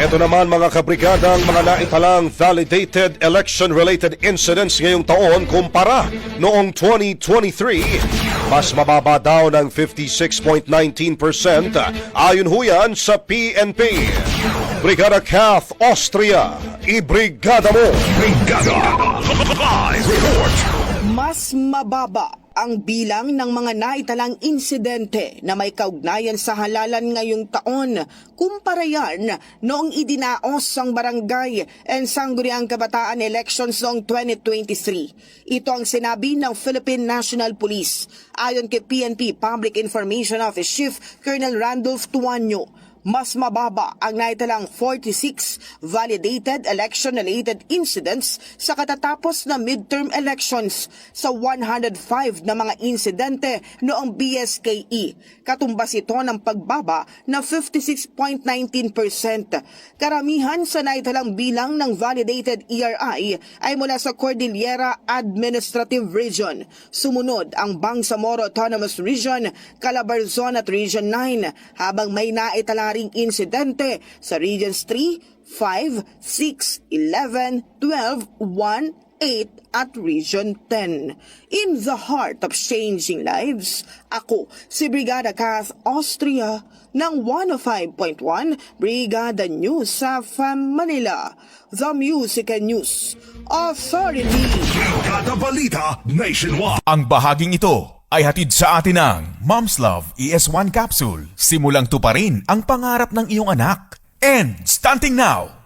Ito naman mga kabrigada ang mga naitalang validated election-related incidents ngayong taon kumpara noong 2023. Mas mababa daw ng 56.19% ayon huyan sa PNP. Brigada Kath Austria, ibrigada mo! Brigada Live Report. Mas mababa ang bilang ng mga naitalang insidente na may kaugnayan sa halalan ngayong taon kumpara yan noong idinaos ang barangay and sangguniang kabataan elections noong 2023. Ito ang sinabi ng Philippine National Police. Ayon kay PNP Public Information Office Chief Colonel Randolph Tuanyo, mas mababa ang naitalang 46 validated election-related incidents sa katatapos na midterm elections sa 105 na mga insidente noong BSKE. Katumbas ito ng pagbaba na 56.19%. Karamihan sa naitalang bilang ng validated ERI ay mula sa Cordillera Administrative Region. Sumunod ang Bangsamoro Autonomous Region, Calabarzon at Region 9, habang may naitala ring insidente sa Regions 3, 5, 6, 11, 12, 1, 8 at Region 10. In the heart of changing lives, ako si Brigada Kath Austria ng 105.1 Brigada News sa Manila, the Music and News Authority. Brigada Balita Nationwide. Ang bahaging ito ay hatid sa atin ng Mom's Love ES1 Capsule. Simulang tuparin ang pangarap ng iyong anak. And stunting now,